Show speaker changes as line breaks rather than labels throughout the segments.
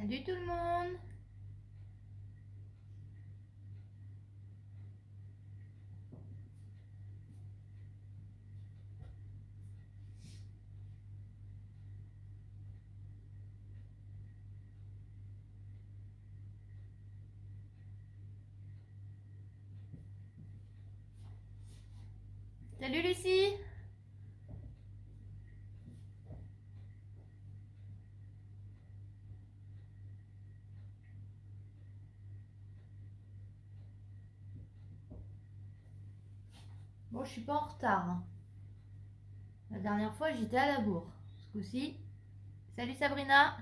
Salut tout le monde. Salut Lucie. Bon, je suis pas en retard, hein. La dernière fois, j'étais à la bourre. Ce coup-ci. Salut Sabrina.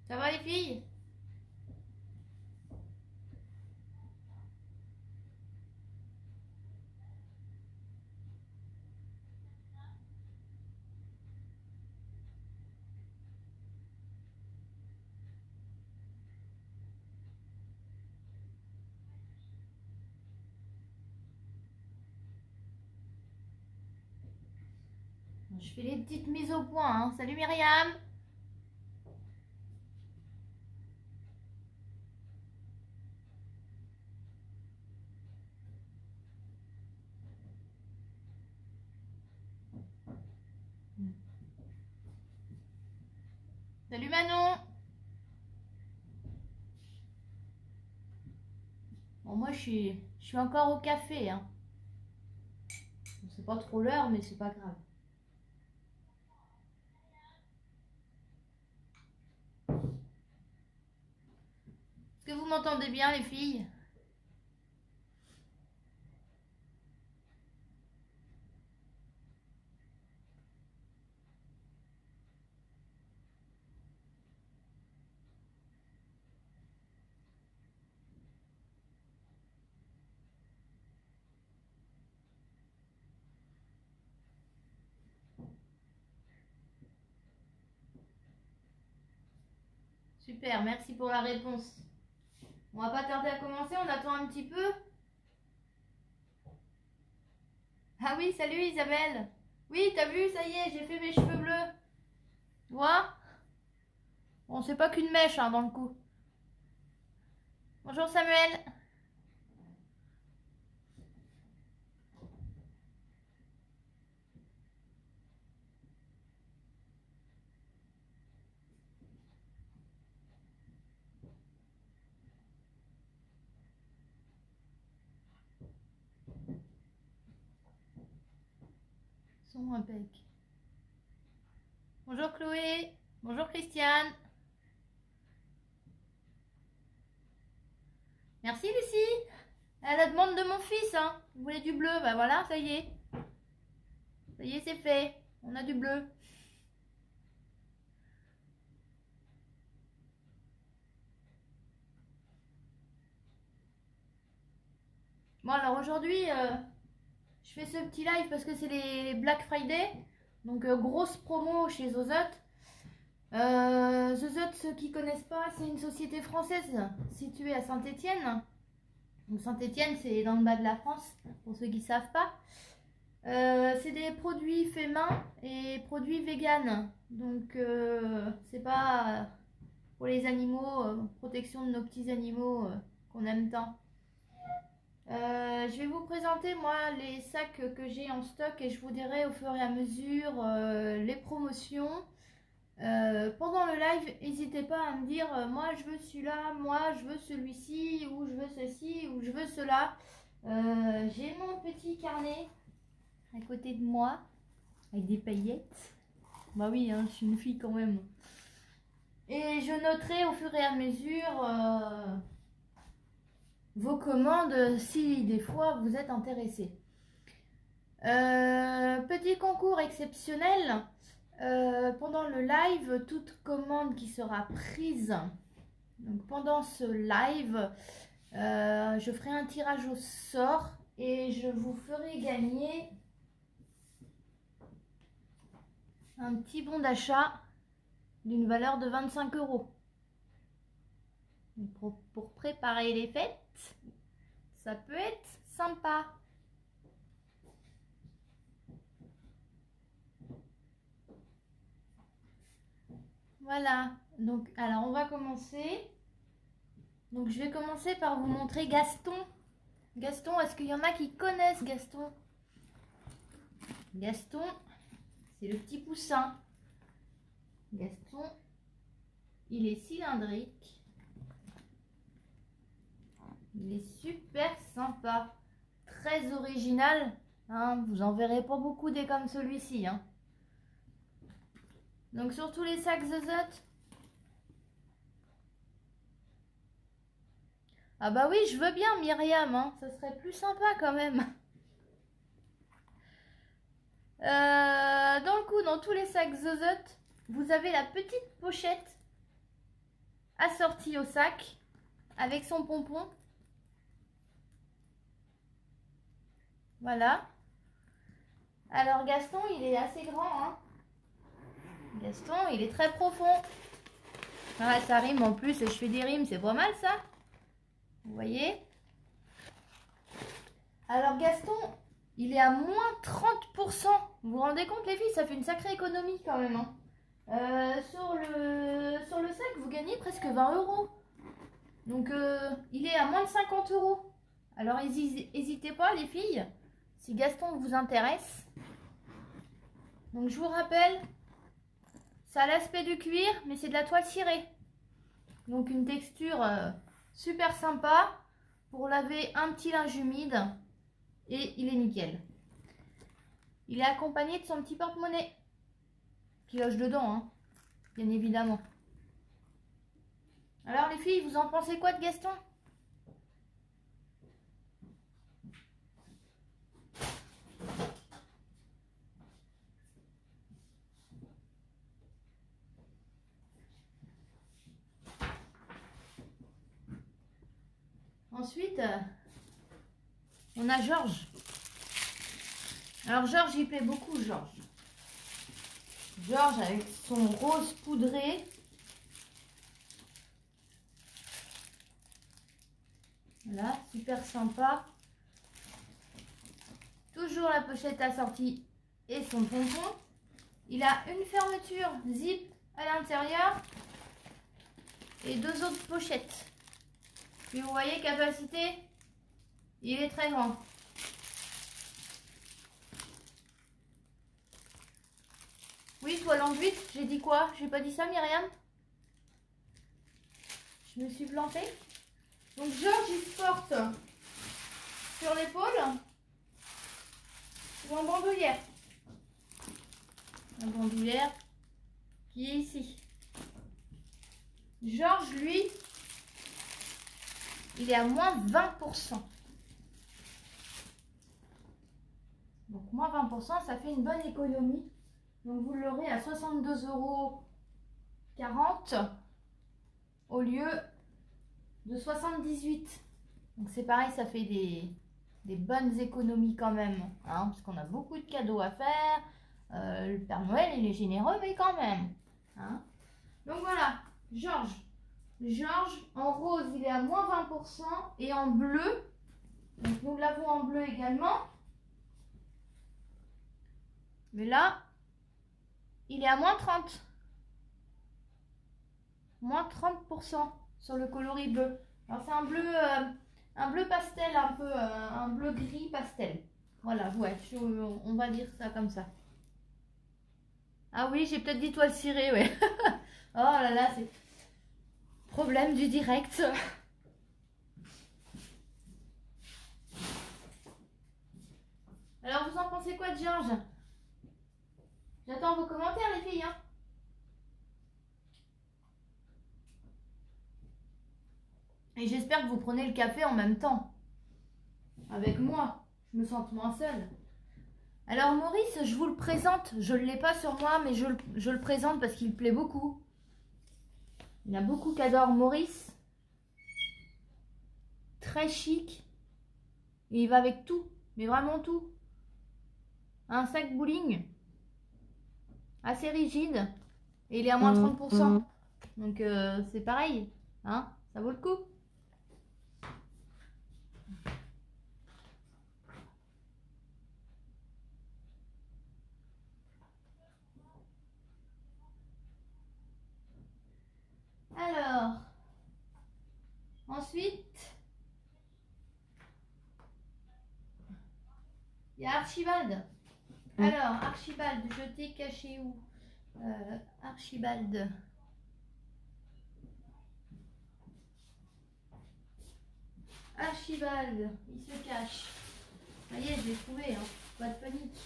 Ça va les filles? Je fais les petites mises au point, hein. Salut Myriam. Salut Manon. Bon, moi, je suis encore au café, hein. C'est pas trop l'heure, mais c'est pas grave. Est-ce que vous m'entendez bien les filles? Super, merci pour la réponse. On va pas tarder à commencer, on attend un petit peu. Ah oui, salut Isabelle. Oui, t'as vu, ça y est, j'ai fait mes cheveux bleus. Tu vois? Bon, c'est pas qu'une mèche, hein, dans le coup. Bonjour Samuel. Son impec. Bonjour Chloé. Bonjour Christiane. Merci Lucie. À la demande de mon fils, hein. Vous voulez du bleu? Bah voilà, ça y est. Ça y est, c'est fait. On a du bleu. Bon alors aujourd'hui, je fais ce petit live parce que c'est les Black Friday. Donc grosse promo chez Zozot. Zozot, ceux qui connaissent pas, c'est une société française située à Saint-Étienne. Donc Saint-Étienne, c'est dans le bas de la France, pour ceux qui ne savent pas. C'est des produits faits main et produits vegan. Donc c'est pas pour les animaux, protection de nos petits animaux qu'on aime tant. Je vais vous présenter moi les sacs que j'ai en stock et je vous dirai au fur et à mesure les promotions. Pendant le live, n'hésitez pas à me dire moi je veux celui-là, moi je veux celui-ci, ou je veux ceci, ou je veux cela. J'ai mon petit carnet à côté de moi avec des paillettes. Bah oui, hein, je suis une fille quand même. Et je noterai au fur et à mesure vos commandes si des fois vous êtes intéressés. Petit concours exceptionnel. Pendant le live, toute commande qui sera prise donc pendant ce live, je ferai un tirage au sort et je vous ferai gagner un petit bon d'achat d'une valeur de 25 €. Pour préparer les fêtes, ça peut être sympa. Voilà. Donc, alors, on va commencer. Donc, je vais commencer par vous montrer Gaston. Gaston, est-ce qu'il y en a qui connaissent Gaston? Gaston, c'est le petit poussin. Gaston, il est cylindrique. Il est super sympa. Très original. Hein, vous en verrez pas beaucoup des comme celui-ci. Hein. Donc sur tous les sacs Zozot. Ah bah oui, je veux bien Myriam. Hein, ça serait plus sympa quand même. Dans le coup, dans tous les sacs Zozot, vous avez la petite pochette assortie au sac avec son pompon. Voilà. Alors Gaston, il est assez grand. Hein. Gaston, il est très profond. Ah, ça rime en plus et je fais des rimes, c'est pas mal ça. Vous voyez? Alors Gaston, il est à moins 30%. Vous vous rendez compte les filles, ça fait une sacrée économie quand même. Hein. Sur le sac, vous gagnez presque 20 euros. Donc il est à moins de 50 euros. Alors n'hésitez pas les filles, si Gaston vous intéresse. Donc je vous rappelle, ça a l'aspect du cuir, mais c'est de la toile cirée. Donc une texture super sympa pour laver un petit linge humide. Et il est nickel. Il est accompagné de son petit porte-monnaie qui loge dedans, hein, bien évidemment. Alors les filles, vous en pensez quoi de Gaston? Ensuite, on a Georges. Alors Georges, il plaît beaucoup, Georges. Georges avec son rose poudré. Voilà, super sympa. Toujours la pochette assortie et son pompon. Il a une fermeture zip à l'intérieur et deux autres pochettes. Puis vous voyez, capacité, il est très grand. Oui, toile enduite, j'ai dit quoi? J'ai pas dit ça, Myriam? Je me suis plantée. Donc Georges, il se porte sur l'épaule ou en bandoulière. La bandoulière qui est ici. Georges, lui, il est à moins 20%. Donc moins 20%, ça fait une bonne économie. Donc vous l'aurez à 62,40 € au lieu de 78. Donc c'est pareil, ça fait des bonnes économies quand même. Hein, parce qu'on a beaucoup de cadeaux à faire. Le Père Noël, il est généreux, mais quand même. Hein. Donc voilà, Georges. Georges, en rose, il est à moins 20%. Et en bleu, donc nous l'avons en bleu également. Mais là, il est à moins 30. Moins 30% sur le coloris bleu. Alors c'est un bleu pastel, un peu un bleu gris pastel. Voilà, ouais, on va dire ça comme ça. Ah oui, j'ai peut-être dit toile cirée, ouais. Oh là là, c'est problème du direct. Alors vous en pensez quoi de Georges? J'attends vos commentaires les filles. Hein. Et j'espère que vous prenez le café en même temps. Avec moi. Je me sens moins seule. Alors Maurice, je vous le présente. Je ne l'ai pas sur moi, mais je le présente parce qu'il plaît beaucoup. Il y en a beaucoup qui adorent Maurice. Très chic. Et il va avec tout. Mais vraiment tout. Un sac bowling. Assez rigide. Et il est à moins 30%. Donc c'est pareil. Hein, ça vaut le coup. y a Archibald. Alors, Archibald, je t'ai caché où? Archibald. Archibald, il se cache. Ça y est, je l'ai trouvé, hein. Pas de panique.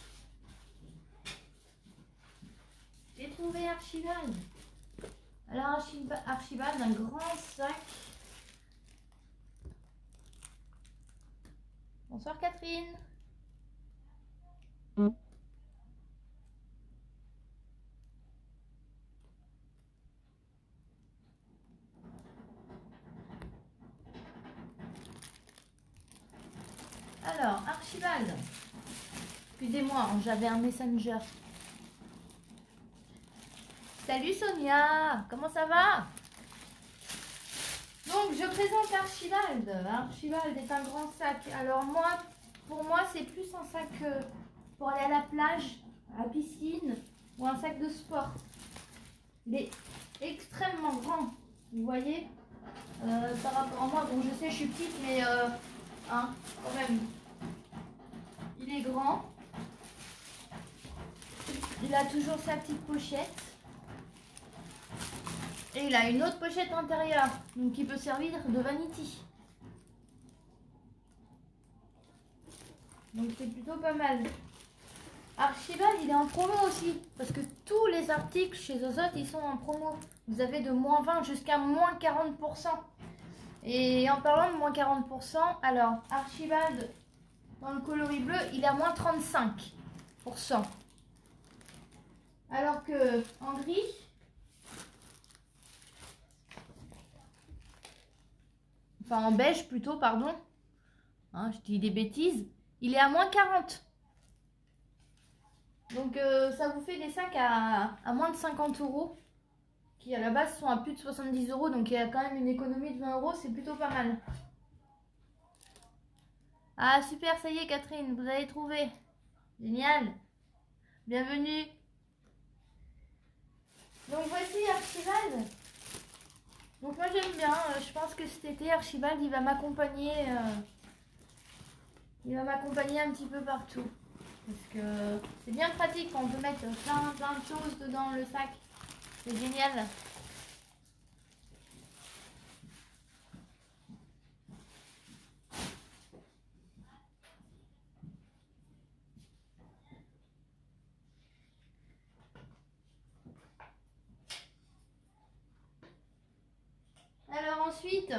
J'ai trouvé Archibald. Alors, Archibald, un grand sac. Bonsoir Catherine. Alors, Archibald. Excusez-moi, j'avais un messenger. Salut Sonia, comment ça va? Donc, je présente Archibald. Archibald est un grand sac. Alors moi, pour moi, c'est plus un sac pour aller à la plage, à la piscine ou un sac de sport. Il est extrêmement grand, vous voyez, par rapport à moi. Bon, je sais, je suis petite, mais hein, quand même, il est grand. Il a toujours sa petite pochette. Et il a une autre pochette intérieure, donc il peut servir de vanity. Donc c'est plutôt pas mal. Archibald, il est en promo aussi, parce que tous les articles chez Ozot, ils sont en promo. Vous avez de moins 20 jusqu'à moins 40%. Et en parlant de moins 40%, alors Archibald, dans le coloris bleu, il est à moins 35%. Alors que en gris, enfin en beige plutôt, pardon, hein, je dis des bêtises, il est à moins 40. Donc ça vous fait des sacs à moins de 50 euros, qui à la base sont à plus de 70 euros, donc il y a quand même une économie de 20 euros, c'est plutôt pas mal. Ah super, ça y est Catherine, vous avez trouvé. Génial. Bienvenue. Donc voici Archibald. Donc moi j'aime bien, je pense que cet été Archibald il va m'accompagner un petit peu partout. Parce que c'est bien pratique quand on peut mettre plein de choses dedans le sac. C'est génial. Alors ensuite,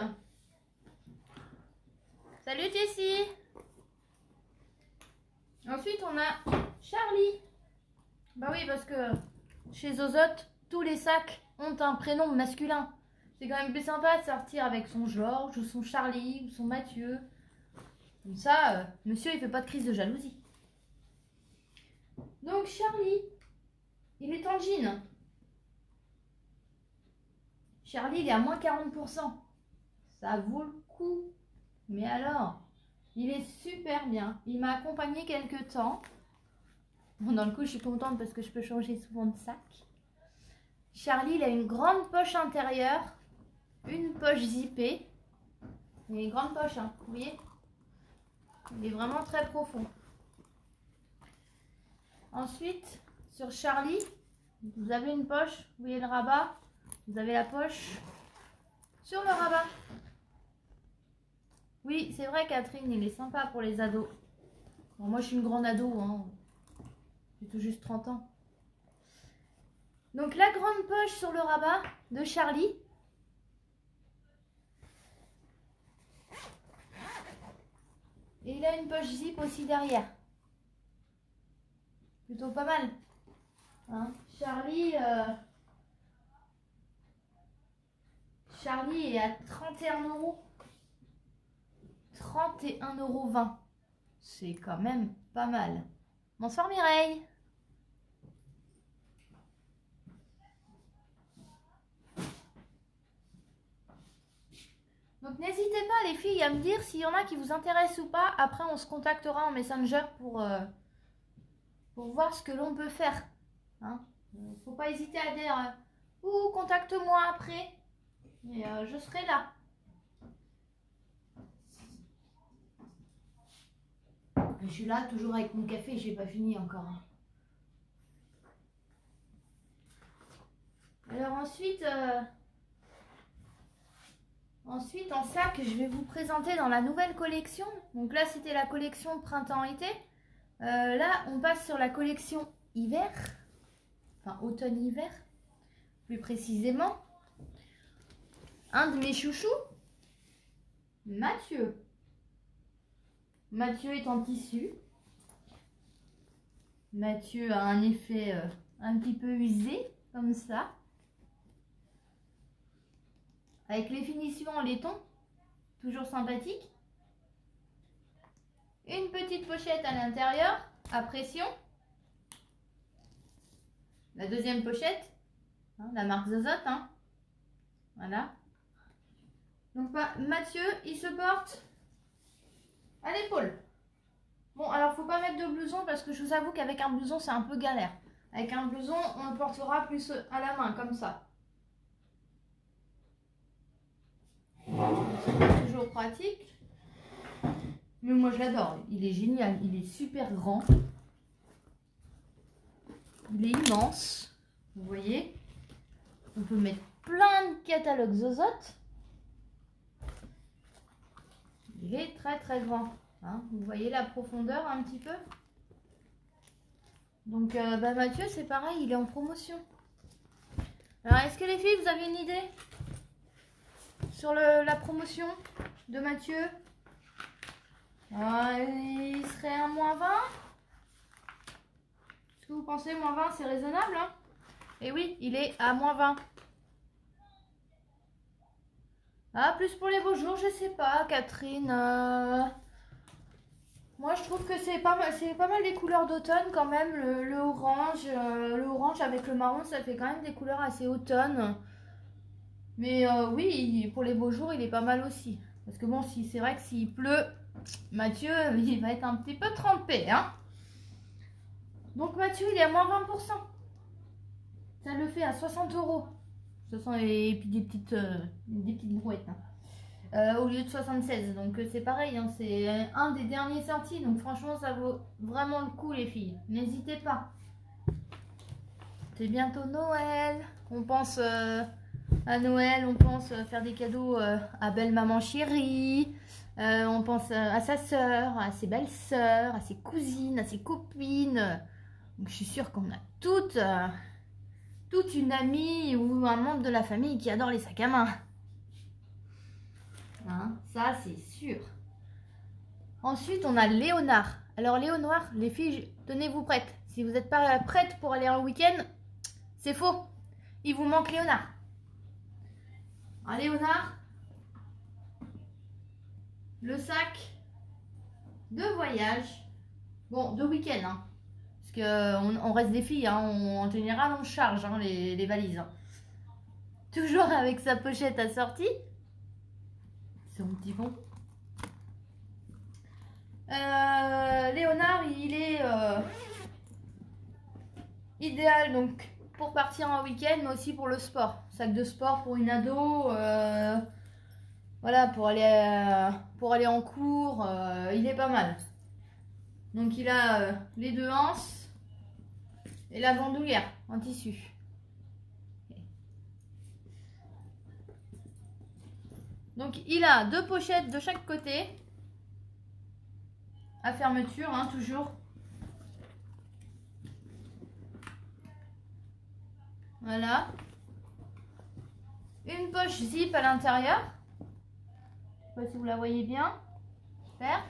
salut Jessie. Ensuite on a Charlie. Bah oui, parce que chez Zozot, tous les sacs ont un prénom masculin. C'est quand même plus sympa de sortir avec son Georges ou son Charlie ou son Mathieu. Comme ça, monsieur il fait pas de crise de jalousie. Donc Charlie, il est en jean. Charlie, il est à moins 40%. Ça vaut le coup. Mais alors, il est super bien. Il m'a accompagné quelques temps. Bon, dans le coup, je suis contente parce que je peux changer souvent de sac. Charlie, il a une grande poche intérieure. Une poche zippée. Il a une grande poche, hein, vous voyez? Il est vraiment très profond. Ensuite, sur Charlie, vous avez une poche. Vous voyez le rabat? Vous avez la poche sur le rabat. Oui, c'est vrai, Catherine, il est sympa pour les ados. Bon, moi, je suis une grande ado, hein. J'ai tout juste 30 ans. Donc, la grande poche sur le rabat de Charlie. Et il a une poche zip aussi derrière. Plutôt pas mal. Hein, Charlie est à 31 euros. 31,20 €. C'est quand même pas mal. Bonsoir Mireille. Donc n'hésitez pas les filles à me dire s'il y en a qui vous intéressent ou pas. Après on se contactera en Messenger pour voir ce que l'on peut faire. Hein, faut pas hésiter à dire ou contacte-moi après. Et je serai là. Je suis là, toujours avec mon café, j'ai pas fini encore. Alors ensuite, en sac, je vais vous présenter dans la nouvelle collection. Donc là, c'était la collection printemps-été. Là, on passe sur la collection hiver. Enfin, automne-hiver, plus précisément. Un de mes chouchous, Mathieu. Mathieu est en tissu. Mathieu a un effet un petit peu usé, comme ça. Avec les finitions en laiton, toujours sympathique. Une petite pochette à l'intérieur, à pression. La deuxième pochette, hein, la marque Zozote. Hein. Voilà. Donc Mathieu, il se porte à l'épaule. Bon, alors faut pas mettre de blouson parce que je vous avoue qu'avec un blouson, c'est un peu galère. Avec un blouson, on le portera plus à la main, comme ça. C'est pas toujours pratique. Mais moi, je l'adore. Il est génial. Il est super grand. Il est immense. Vous voyez? On peut mettre plein de catalogues Zozote. Il est très très grand. Hein, vous voyez la profondeur un petit peu. Donc Mathieu, c'est pareil, il est en promotion. Alors, est-ce que les filles, vous avez une idée sur la promotion de Mathieu? Il serait à moins 20. Est-ce que vous pensez moins 20 c'est raisonnable hein? Et oui, il est à moins 20. Ah, plus pour les beaux jours, je sais pas, Catherine. Moi, je trouve que c'est pas mal des couleurs d'automne quand même. Le orange avec le marron, ça fait quand même des couleurs assez automne. Mais oui, pour les beaux jours, il est pas mal aussi. Parce que bon, c'est vrai que s'il pleut, Mathieu, il va être un petit peu trempé. Hein. Donc Mathieu, il est à moins 20%. Ça le fait à 60 €. Et puis des petites brouettes. Hein. Au lieu de 76. Donc c'est pareil, hein, c'est un des derniers sortis. Donc franchement, ça vaut vraiment le coup, les filles. N'hésitez pas. C'est bientôt Noël. On pense à Noël, on pense faire des cadeaux à belle maman chérie. On pense à sa soeur, à ses belles sœurs, à ses cousines, à ses copines. Donc je suis sûre qu'on a toute une amie ou un membre de la famille qui adore les sacs à main. Hein, ça, c'est sûr. Ensuite, on a Léonard. Alors, Léonard, les filles, tenez-vous prêtes. Si vous n'êtes pas prêtes pour aller en week-end, c'est faux. Il vous manque Léonard. Un Léonard, le sac de voyage. Bon, de week-end, hein. Parce qu'on reste des filles, hein. En général, on charge hein, les valises. Hein. Toujours avec sa pochette assortie. Son petit pont. Léonard, il est idéal donc pour partir en week-end, mais aussi pour le sport. Sac de sport pour une ado, voilà, pour aller en cours, il est pas mal. Donc il a les deux anses et la bandoulière en tissu. Donc il a deux pochettes de chaque côté. À fermeture, hein, toujours. Voilà. Une poche zip à l'intérieur. Je ne sais pas si vous la voyez bien. Super.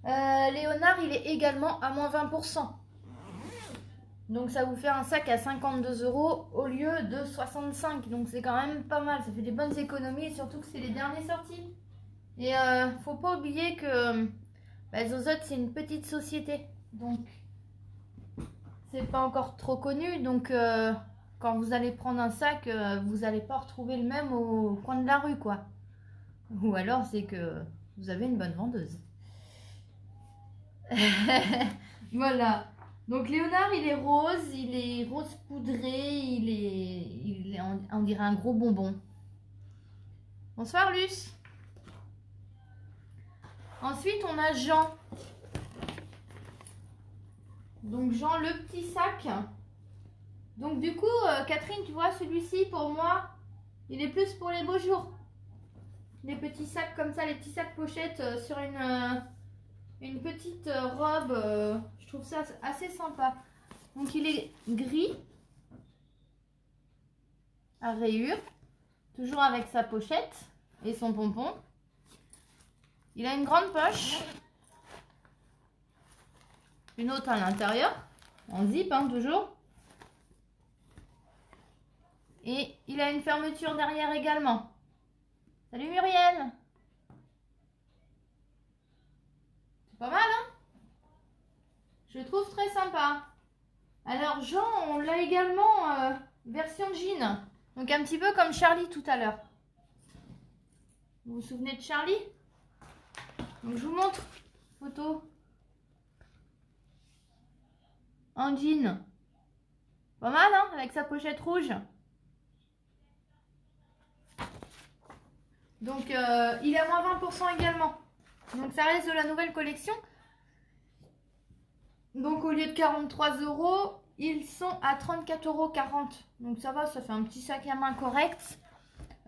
Léonard, il est également à moins 20%. Donc ça vous fait un sac à 52 € au lieu de 65. Donc c'est quand même pas mal. Ça fait des bonnes économies, surtout que c'est les derniers sortis. Et faut pas oublier que Zozote, c'est une petite société. Donc c'est pas encore trop connu. Donc quand vous allez prendre un sac, vous n'allez pas retrouver le même au coin de la rue, quoi. Ou alors c'est que vous avez une bonne vendeuse. Voilà. Donc Léonard, il est rose poudré, on dirait un gros bonbon. Bonsoir Luce. Ensuite, on a Jean. Donc genre le petit sac. Donc du coup, Catherine, tu vois, celui-ci pour moi, il est plus pour les beaux jours. Les petits sacs comme ça, les petits sacs pochettes sur une petite robe. Je trouve ça assez sympa. Donc il est gris, à rayures, toujours avec sa pochette et son pompon. Il a une grande poche. Une autre à l'intérieur, en zip, hein, toujours. Et il a une fermeture derrière également. Salut Muriel. C'est pas mal, hein? Je le trouve très sympa. Alors Jean, on l'a également version jean. Donc un petit peu comme Charlie tout à l'heure. Vous vous souvenez de Charlie? Donc je vous montre. Photo. En jean. Pas mal, hein? Avec sa pochette rouge. Donc il est à moins 20% également. Donc ça reste de la nouvelle collection. Donc au lieu de 43 €, ils sont à 34,40 €. Donc ça va, ça fait un petit sac à main correct.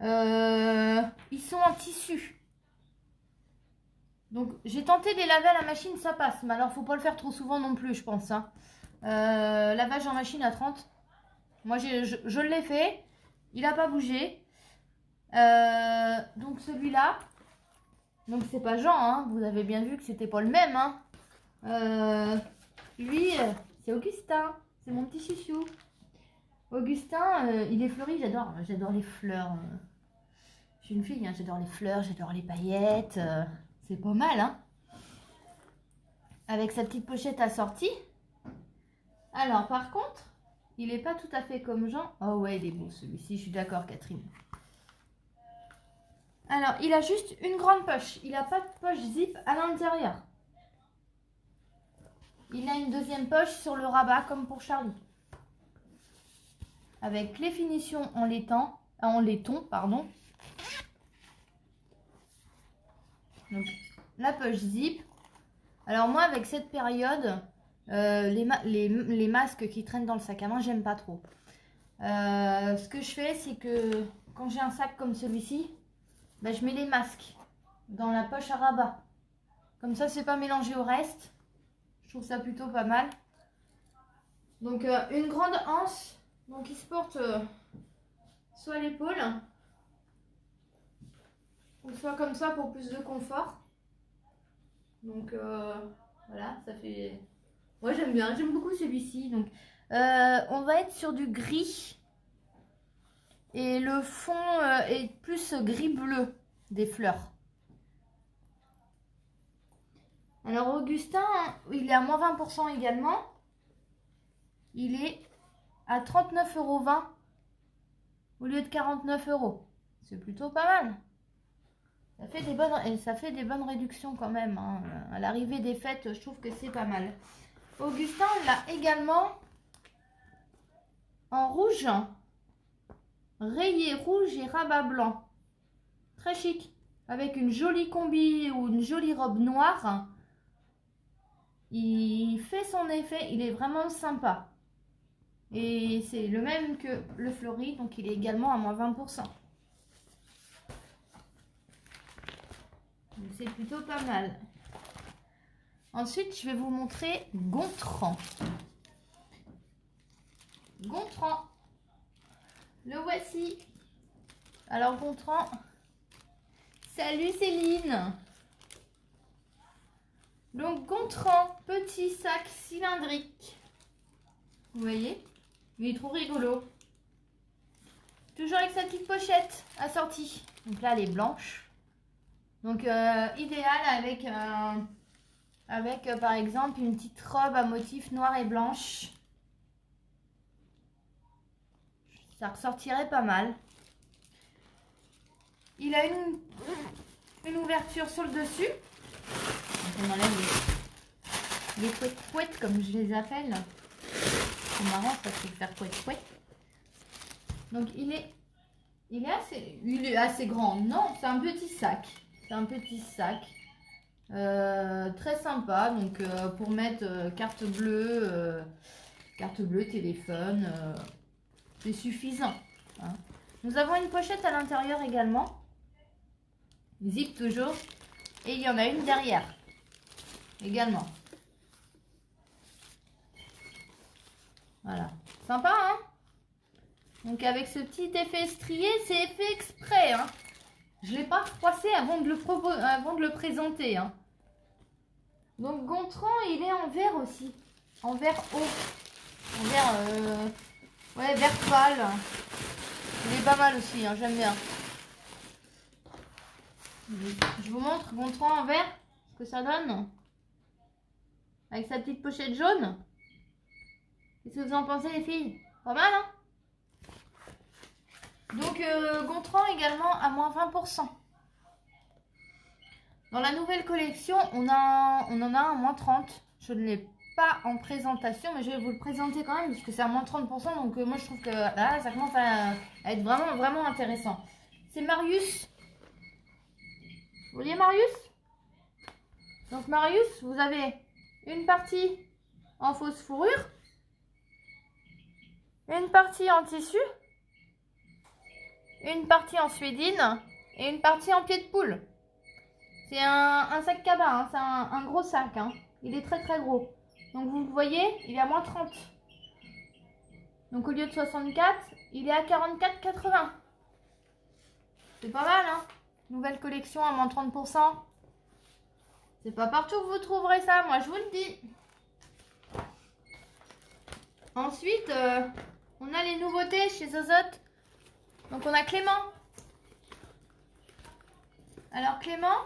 Ils sont en tissu. Donc j'ai tenté de les laver à la machine, ça passe. Mais alors faut pas le faire trop souvent non plus, je pense. Hein. Lavage en machine à 30. Moi je l'ai fait. Il n'a pas bougé. Donc celui-là. Donc c'est pas Jean, hein. Vous avez bien vu que c'était pas le même. Hein. Lui, c'est Augustin. C'est mon petit chouchou. Augustin, il est fleuri. J'adore les fleurs. Je suis une fille, hein, j'adore les fleurs, j'adore les paillettes. C'est pas mal, hein. Avec sa petite pochette assortie. Alors, par contre, il n'est pas tout à fait comme Jean. Oh ouais, il est beau celui-ci, je suis d'accord, Catherine. Alors, il a juste une grande poche. Il n'a pas de poche zip à l'intérieur. Il a une deuxième poche sur le rabat, comme pour Charlie. Avec les finitions en laiton, pardon. Donc, la poche zip. Alors moi, avec cette période, les masques qui traînent dans le sac à main, j'aime pas trop. Ce que je fais, c'est que quand j'ai un sac comme celui-ci, ben, je mets les masques dans la poche à rabat. Comme ça, c'est pas mélangé au reste. Je trouve ça plutôt pas mal. Donc, une grande anse. Donc, il se porte soit à l'épaule, ou soit comme ça pour plus de confort. Donc, voilà, ça fait... Moi, j'aime bien. J'aime beaucoup celui-ci. Donc, on va être sur du gris. Et le fond est plus gris-bleu des fleurs. Alors Augustin, il est à moins 20% également. Il est à 39,20 € au lieu de 49 €. C'est plutôt pas mal. Ça fait des bonnes réductions quand même. Hein. À l'arrivée des fêtes, je trouve que c'est pas mal. Augustin l'a également en rouge. Rayé rouge et rabat blanc. Très chic. Avec une jolie combi ou une jolie robe noire. Il fait son effet. Il est vraiment sympa. Et c'est le même que le fleuri. Donc il est également à moins 20%. Donc c'est plutôt pas mal. Ensuite, je vais vous montrer Gontran. Gontran. Le voici. Alors Gontran. Salut Céline. Donc Gontran, petit sac cylindrique. Vous voyez? Il est trop rigolo. Toujours avec sa petite pochette assortie. Donc là, elle est blanche. Donc idéal avec par exemple une petite robe à motif noir et blanche. Ça ressortirait pas mal. Il a une ouverture sur le dessus. Donc on enlève les couettes comme je les appelle. C'est marrant, ça fait faire couette. Donc il est assez grand. Non, c'est un petit sac. C'est un petit sac. Très sympa, donc pour mettre carte bleue, téléphone, c'est suffisant. Hein. Nous avons une pochette à l'intérieur également, zip toujours, et il y en a une derrière également. Voilà, sympa hein. Donc avec ce petit effet strié, c'est fait exprès hein. Je l'ai pas froissé avant de le présenter hein. Donc Gontran, il est en vert aussi, en vert haut, en vert, ouais, vert pâle. Il est pas mal aussi, hein, j'aime bien. Je vous montre Gontran en vert, ce que ça donne. Avec sa petite pochette jaune. Qu'est-ce que vous en pensez les filles? Pas mal hein. Donc Gontran également à moins 20%. Dans la nouvelle collection, on en a un à moins 30. Je ne l'ai pas en présentation, mais je vais vous le présenter quand même, parce que c'est à moins 30%. Donc moi, je trouve que là, ça commence à être vraiment, vraiment intéressant. C'est Marius. Vous voyez Marius? Donc Marius, vous avez une partie en fausse fourrure, une partie en tissu, une partie en suédine et une partie en pied de poule. C'est un sac cabas, hein. C'est un gros sac. Hein. Il est très très gros. Donc vous le voyez, il est à moins 30. Donc au lieu de 64, il est à 44,80. C'est pas mal, hein. Nouvelle collection à moins 30%. C'est pas partout que vous trouverez ça, moi je vous le dis. Ensuite, on a les nouveautés chez Zozot. Donc on a Clément. Alors Clément,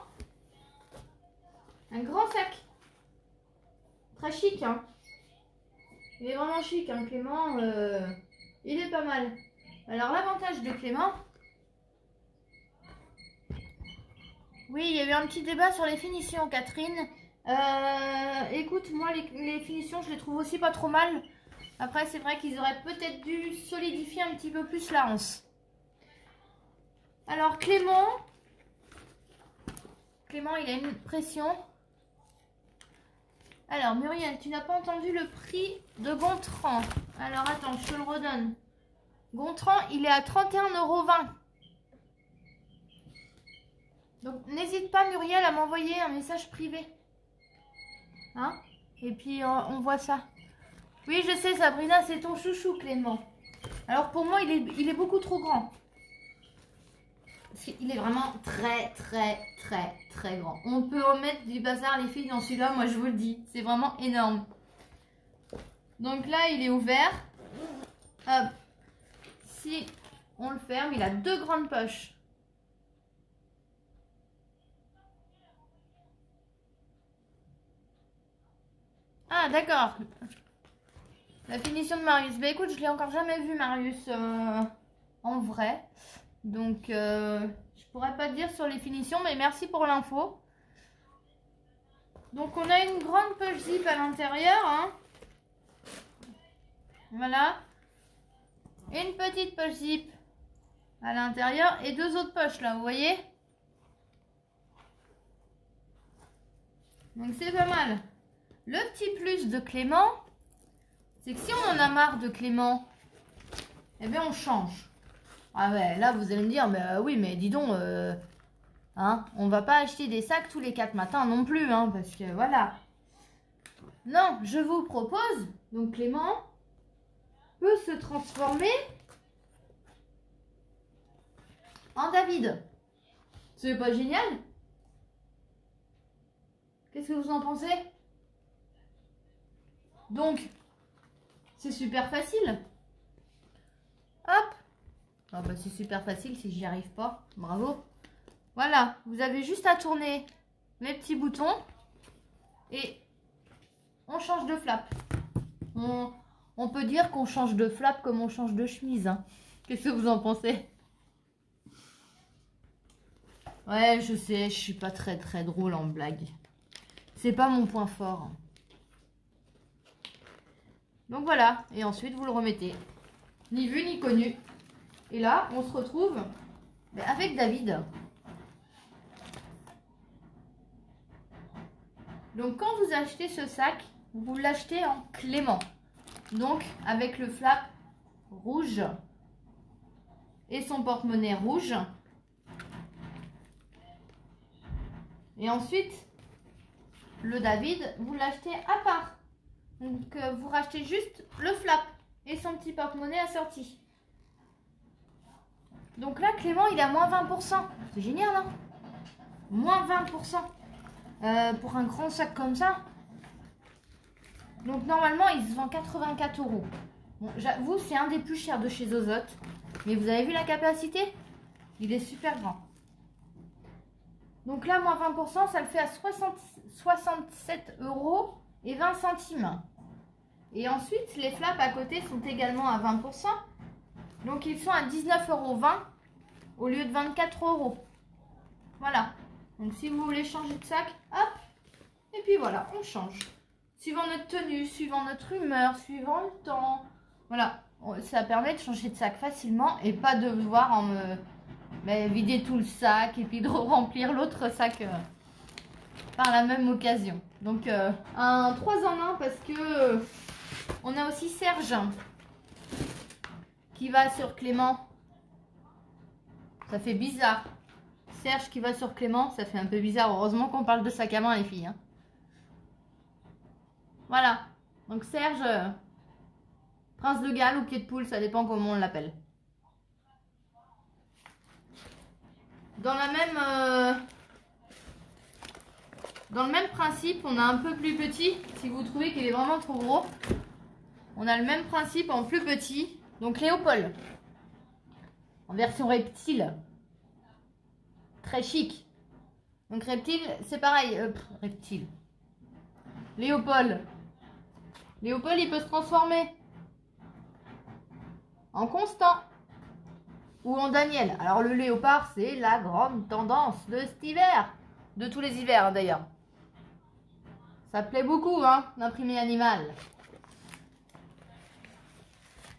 un grand sac. Très chic, hein. Il est vraiment chic, hein, Clément. Il est pas mal. Alors l'avantage de Clément... Oui, il y a eu un petit débat sur les finitions, Catherine. Écoute, moi les finitions, je les trouve aussi pas trop mal. Après, c'est vrai qu'ils auraient peut-être dû solidifier un petit peu plus la hanse. Alors Clément, il a une pression. Alors Muriel, tu n'as pas entendu le prix de Gontran. Alors attends, je te le redonne. Gontran, il est à 31,20 €. Donc n'hésite pas Muriel à m'envoyer un message privé. Hein? Et puis on voit ça. Oui, je sais Sabrina, c'est ton chouchou Clément. Alors pour moi, il est beaucoup trop grand. Il est vraiment très très très très grand. On peut en mettre du bazar les filles dans celui-là, moi je vous le dis. C'est vraiment énorme. Donc là, il est ouvert. Hop. Si on le ferme, il a deux grandes poches. Ah d'accord. La finition de Marius. Bah écoute, je l'ai encore jamais vu Marius en vrai. Donc je pourrais pas te dire sur les finitions, mais merci pour l'info. Donc on a une grande poche zip à l'intérieur. Hein. Voilà. Une petite poche zip à l'intérieur et deux autres poches là, vous voyez? Donc c'est pas mal. Le petit plus de Clément, c'est que si on en a marre de Clément, eh bien on change. Ah ouais, là vous allez me dire, mais oui, mais dis donc, hein, on va pas acheter des sacs tous les 4 matins non plus, hein, parce que voilà. Non, je vous propose, donc Clément peut se transformer en David. C'est pas génial? Qu'est-ce que vous en pensez? Donc, c'est super facile. Hop. Ah bah c'est super facile si j'y arrive pas. Bravo. Voilà, vous avez juste à tourner les petits boutons et on change de flap. On peut dire qu'on change de flap comme on change de chemise. Hein. Qu'est-ce que vous en pensez? Ouais, je sais, je suis pas très très drôle en blague. C'est pas mon point fort. Donc voilà, et ensuite vous le remettez. Ni vu ni connu. Et là, on se retrouve avec David. Donc quand vous achetez ce sac, vous l'achetez en Clément. Donc avec le flap rouge et son porte-monnaie rouge. Et ensuite, le David, vous l'achetez à part. Donc vous rachetez juste le flap et son petit porte-monnaie assorti. Donc là, Clément, il est à moins 20%. C'est génial, hein? Moins 20%. Pour un grand sac comme ça. Donc normalement, il se vend 84 €. Bon, j'avoue, c'est un des plus chers de chez Zozot. Mais vous avez vu la capacité? Il est super grand. Donc là, moins 20%, ça le fait à 67 € et 20 centimes. Et ensuite, les flaps à côté sont également à 20%. Donc ils sont à 19,20 € au lieu de 24 €. Voilà. Donc si vous voulez changer de sac, hop. Et puis voilà, on change. Suivant notre tenue, suivant notre humeur, suivant le temps. Voilà. Ça permet de changer de sac facilement et pas de devoir vider tout le sac et puis de remplir l'autre sac par la même occasion. Donc un 3 en 1 parce que on a aussi Serge qui va sur Clément. Ça fait bizarre. Serge qui va sur Clément, ça fait un peu bizarre. Heureusement qu'on parle de sac à main, les filles. Hein. Voilà. Donc Serge, Prince de Galles ou pied de poule, ça dépend comment on l'appelle. Dans le même principe, on a un peu plus petit. Si vous trouvez qu'il est vraiment trop gros, on a le même principe en plus petit. Donc Léopold, en version reptile. Très chic. Donc reptile, c'est pareil. Reptile. Léopold. Léopold, il peut se transformer en Constant ou en Daniel. Alors le léopard, c'est la grande tendance de cet hiver. De tous les hivers d'ailleurs. Ça plaît beaucoup, hein, d'imprimer animal.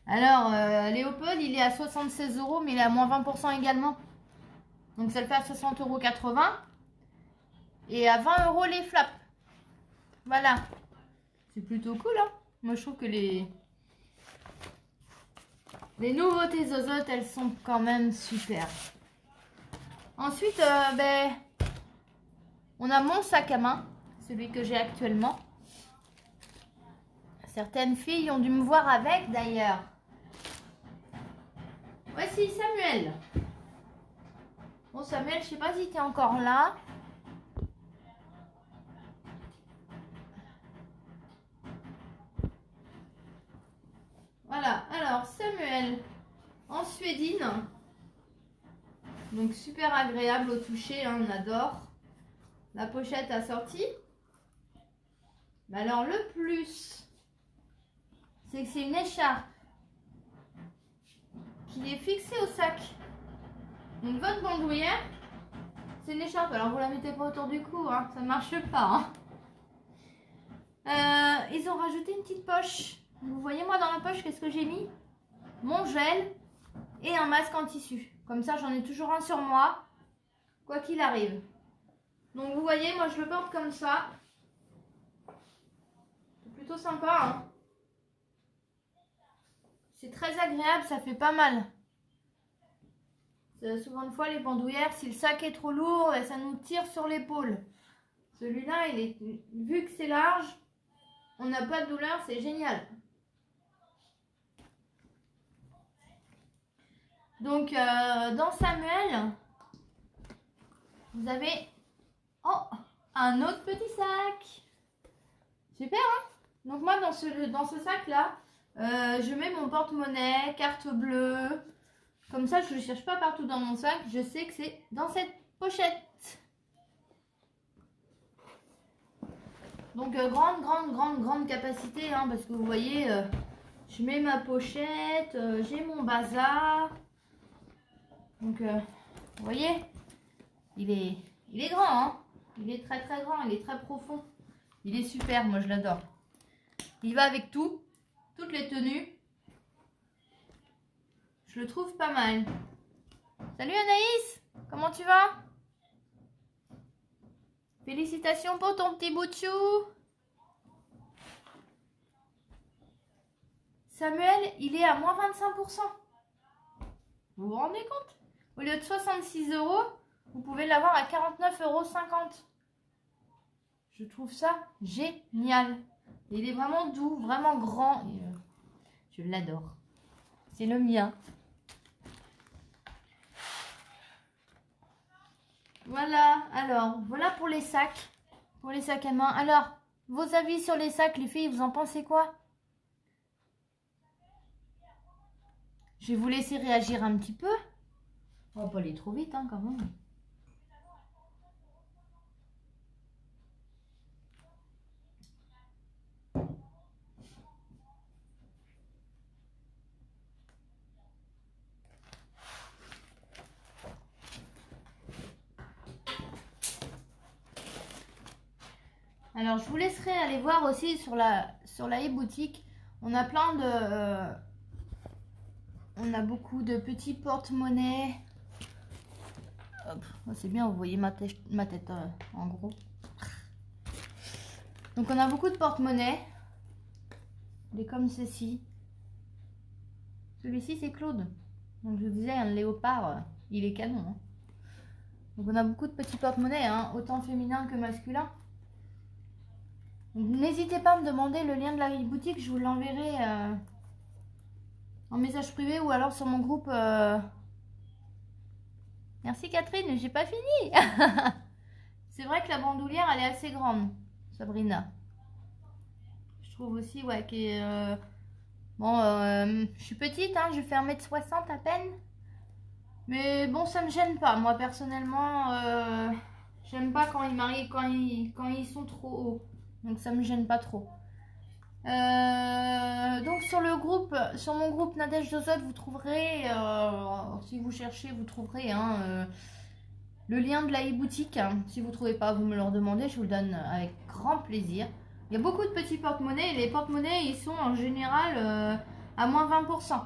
Alors, Léopold, il est à 76 €, mais il est à moins 20% également. Donc ça le fait à 60,80 €. Et à 20 € les flaps. Voilà. C'est plutôt cool, hein. Moi, je trouve que les nouveautés Zozot, elles sont quand même super. Ensuite, on a mon sac à main, celui que j'ai actuellement. Certaines filles ont dû me voir avec, d'ailleurs. Voici Samuel. Bon, Samuel, je sais pas si tu es encore là. Voilà, alors Samuel en suédine. Donc super agréable au toucher, hein, on adore. La pochette assortie. Mais alors le plus, c'est que c'est une écharpe qui est fixée au sac. Donc votre bandoulière, c'est une écharpe. Alors vous la mettez pas autour du cou, hein, ça marche pas. Hein. Ils ont rajouté une petite poche. Vous voyez moi dans la poche, qu'est-ce que j'ai mis? Mon gel et un masque en tissu. Comme ça, j'en ai toujours un sur moi, quoi qu'il arrive. Donc vous voyez, moi je le porte comme ça. C'est plutôt sympa. Hein. C'est très agréable, ça fait pas mal. Souvent une fois les bandoulières, si le sac est trop lourd, ça nous tire sur l'épaule. Celui-là, vu que c'est large, on n'a pas de douleur, c'est génial. Donc dans Samuel, vous avez un autre petit sac. Super, hein? Donc moi dans ce sac là, je mets mon porte-monnaie, carte bleue. Comme ça, je ne le cherche pas partout dans mon sac. Je sais que c'est dans cette pochette. Donc grande capacité, hein, parce que vous voyez, je mets ma pochette, j'ai mon bazar. Donc vous voyez, il est grand, hein. Il est très grand, il est très profond. Il est super, moi je l'adore. Il va avec tout, toutes les tenues. Je le trouve pas mal. Salut Anaïs, comment tu vas? Félicitations pour ton petit bout de chou. Samuel, il est à moins 25%. Vous vous rendez compte? Au lieu de 66 €, vous pouvez l'avoir à 49,50 €. Je trouve ça génial. Il est vraiment doux, vraiment grand. Et, je l'adore. C'est le mien. Voilà, alors, voilà pour les sacs. Pour les sacs à main. Alors, vos avis sur les sacs, les filles, vous en pensez quoi? Je vais vous laisser réagir un petit peu. On va pas aller trop vite, hein, quand même. Alors, je vous laisserai aller voir aussi sur la e-boutique. On a plein de... on a beaucoup de petits porte-monnaies. C'est bien, vous voyez ma tête en gros. Donc, on a beaucoup de porte-monnaies. Des comme ceci. Celui-ci, c'est Claude. Donc, je vous disais, un léopard, il est canon. Hein. Donc, on a beaucoup de petits porte-monnaies, hein, autant féminin que masculin. N'hésitez pas à me demander le lien de la boutique, je vous l'enverrai en message privé ou alors sur mon groupe. Merci Catherine, j'ai pas fini. C'est vrai que la bandoulière, elle est assez grande, Sabrina. Je trouve aussi, ouais, que bon, je suis petite, hein, je fais 1,60 m à peine. Mais bon, ça me gêne pas. Moi, personnellement, j'aime pas quand ils sont trop hauts. Donc, ça me gêne pas trop. Donc sur mon groupe Nadège Dozot, vous trouverez, si vous cherchez, vous trouverez hein, le lien de la e-boutique. Si vous ne trouvez pas, vous me le redemandez, je vous le donne avec grand plaisir. Il y a beaucoup de petits porte-monnaies et les porte-monnaies, ils sont en général à moins 20%.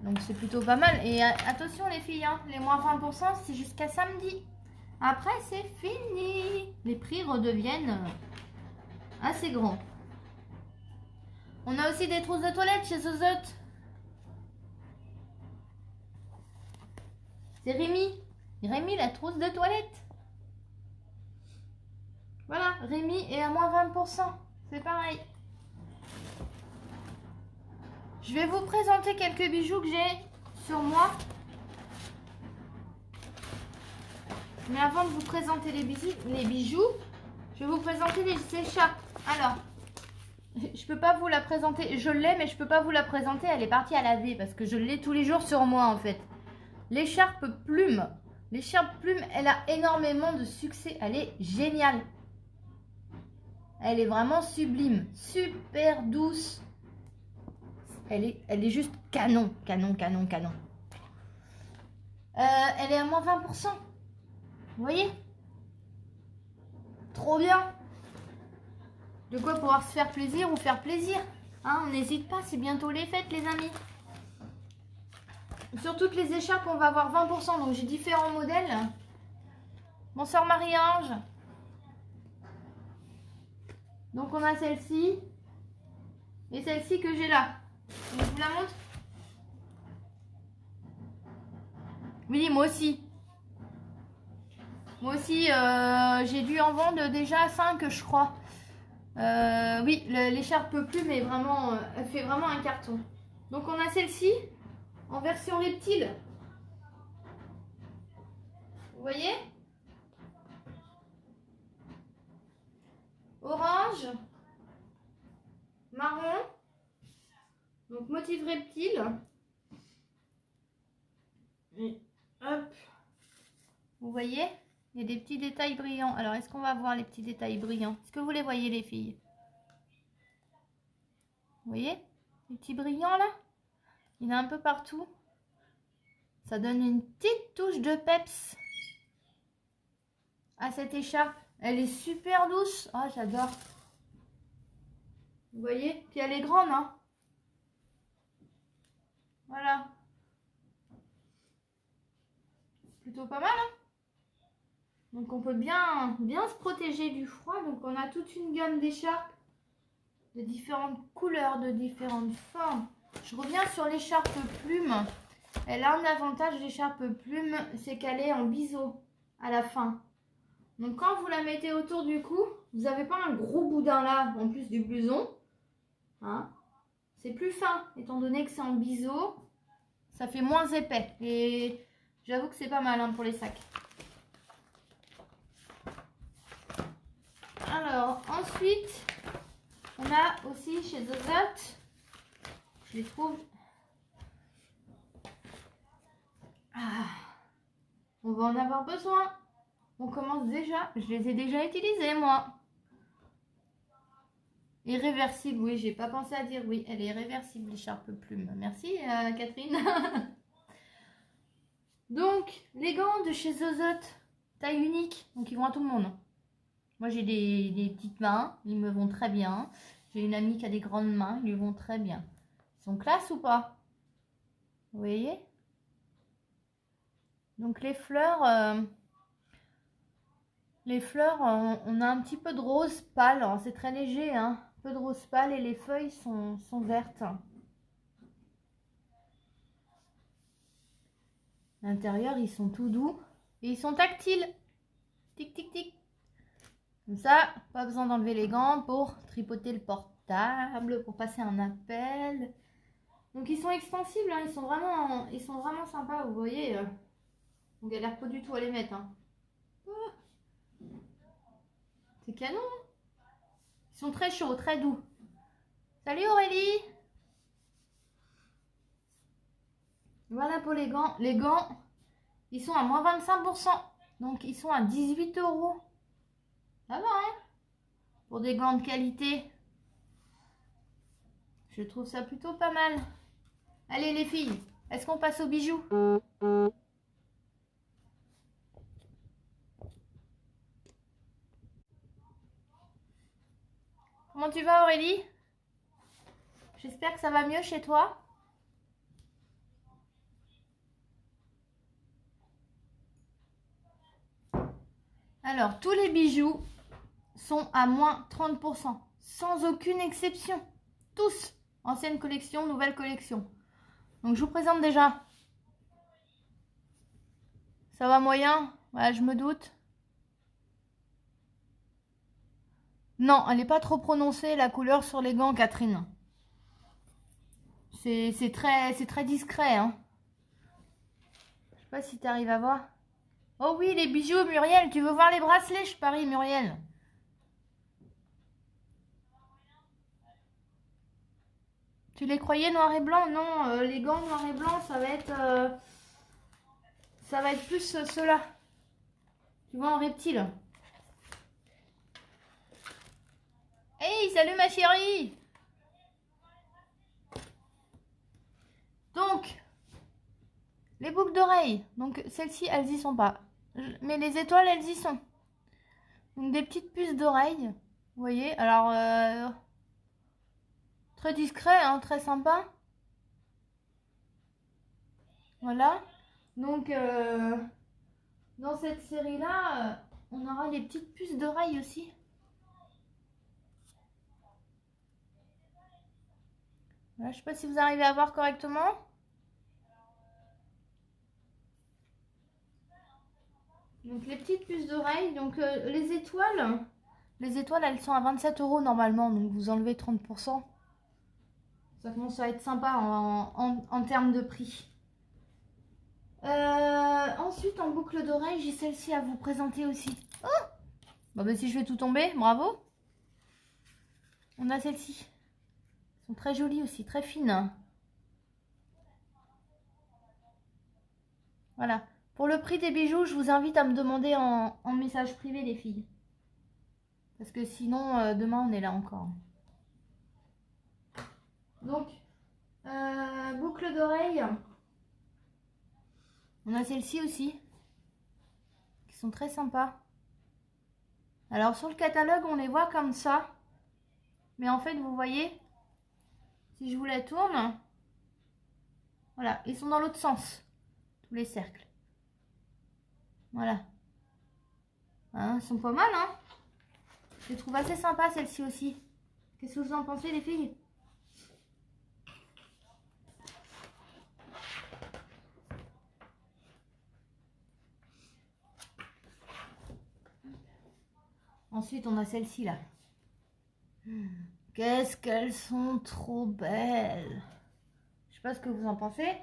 Donc c'est plutôt pas mal. Et attention les filles, hein, les moins 20%, c'est jusqu'à samedi. Après, c'est fini. Les prix redeviennent assez grands. On a aussi des trousses de toilette chez Zozot. C'est Rémi. Rémi, la trousse de toilette. Voilà, Rémi est à moins 20%. C'est pareil. Je vais vous présenter quelques bijoux que j'ai sur moi. Mais avant de vous présenter les bijoux, je vais vous présenter les écharpes. Alors, je peux pas vous la présenter. Je l'ai, mais je peux pas vous la présenter. Elle est partie à laver parce que je l'ai tous les jours sur moi en fait. L'écharpe plume. L'écharpe plume, elle a énormément de succès. Elle est géniale. Elle est vraiment sublime. Super douce. Elle est juste canon. Canon, canon, canon. Elle est à moins 20%. Vous voyez? Trop bien. De quoi pouvoir se faire plaisir ou faire plaisir. Hein, on n'hésite pas, c'est bientôt les fêtes les amis. Sur toutes les écharpes, on va avoir 20%. Donc j'ai différents modèles. Bonsoir Marie-Ange. Donc on a celle-ci. Et celle-ci que j'ai là. Je vous la montre. Oui, moi aussi. Moi aussi, j'ai dû en vendre déjà 5, je crois. Oui, l'écharpe plume est vraiment, elle fait vraiment un carton. Donc on a celle-ci en version reptile. Vous voyez? Orange, marron, donc motif reptile. Et hop, vous voyez? Il y a des petits détails brillants. Alors, est-ce qu'on va voir les petits détails brillants? Est-ce que vous les voyez, les filles? Vous voyez? Les petits brillants, là? Il y en a un peu partout. Ça donne une petite touche de peps à cette écharpe. Elle est super douce. Ah, j'adore. Vous voyez? Puis elle est grande, hein? Voilà. Plutôt pas mal, hein? Donc on peut bien se protéger du froid. Donc on a toute une gamme d'écharpes de différentes couleurs, de différentes formes. Je reviens sur l'écharpe plume. Elle a un avantage, l'écharpe plume, c'est qu'elle est en biseau à la fin. Donc quand vous la mettez autour du cou, vous n'avez pas un gros boudin là, en plus du blouson. Hein, c'est plus fin, étant donné que c'est en biseau. Ça fait moins épais. Et j'avoue que c'est pas mal hein, pour les sacs. Alors, ensuite, on a aussi chez Zozot, je les trouve... Ah, on va en avoir besoin. On commence déjà. Je les ai déjà utilisés, moi. Et réversible, oui, j'ai pas pensé à dire oui. Elle est réversible, l'écharpe plume. Merci, Catherine. Donc, les gants de chez Zozot, taille unique. Donc, ils vont à tout le monde. Moi, j'ai des petites mains. Ils me vont très bien. J'ai une amie qui a des grandes mains. Ils lui vont très bien. Ils sont classe ou pas? Vous voyez? Donc, les fleurs... on a un petit peu de rose pâle. C'est très léger, hein. Un peu de rose pâle et les feuilles sont vertes. À l'intérieur, ils sont tout doux. Et ils sont tactiles. Tic, tic, tic. Comme ça, pas besoin d'enlever les gants pour tripoter le portable, pour passer un appel. Donc, ils sont extensibles, hein. Ils sont vraiment sympas, vous voyez. On galère pas du tout à les mettre, hein. C'est canon, hein. Ils sont très chauds, très doux. Salut Aurélie! Voilà pour les gants. Les gants, ils sont à moins 25%. Donc, ils sont à 18 €. Ça va, hein? Pour des gants de qualité. Je trouve ça plutôt pas mal. Allez, les filles, est-ce qu'on passe aux bijoux? Comment tu vas, Aurélie? J'espère que ça va mieux chez toi. Alors, tous les bijoux sont à moins 30%, sans aucune exception. Tous, ancienne collection, nouvelle collection. Donc, je vous présente déjà. Ça va moyen? Ouais, je me doute. Non, elle n'est pas trop prononcée, la couleur sur les gants, Catherine. C'est très discret, hein. Je sais pas si tu arrives à voir. Oh oui, les bijoux, Muriel. Tu veux voir les bracelets, je parie, Muriel. Tu les croyais noir et blanc? Non, les gants noir et blanc, ça va être plus ceux-là. Tu vois, en reptile. Hey, salut ma chérie. Donc, les boucles d'oreilles. Donc, celles-ci, elles y sont pas. Mais les étoiles, elles y sont. Donc, des petites puces d'oreilles. Vous voyez, alors... très discret, hein, très sympa. Voilà. Donc, dans cette série-là, on aura les petites puces d'oreilles aussi. Voilà, je sais pas si vous arrivez à voir correctement. Donc, les petites puces d'oreilles. Donc, les étoiles, elles sont à 27 € normalement. Donc, vous enlevez 30%. Ça commence à être sympa en termes de prix. Ensuite, en boucle d'oreille, j'ai celle-ci à vous présenter aussi. Oh, bon, bah, si je fais tout tomber, bravo. On a celle-ci. Elles sont très jolies aussi, très fines. Voilà. Pour le prix des bijoux, je vous invite à me demander en message privé, les filles. Parce que sinon, demain, on est là encore. Donc, boucle d'oreille. On a celle-ci aussi. Qui sont très sympas. Alors, sur le catalogue, on les voit comme ça. Mais en fait, vous voyez, si je vous la tourne, voilà, ils sont dans l'autre sens. Tous les cercles. Voilà. Hein, elles sont pas mal, hein. Je les trouve assez sympas, celles-ci aussi. Qu'est-ce que vous en pensez, les filles? Ensuite, on a celle-ci, là. Qu'est-ce qu'elles sont trop belles. Je sais pas ce que vous en pensez.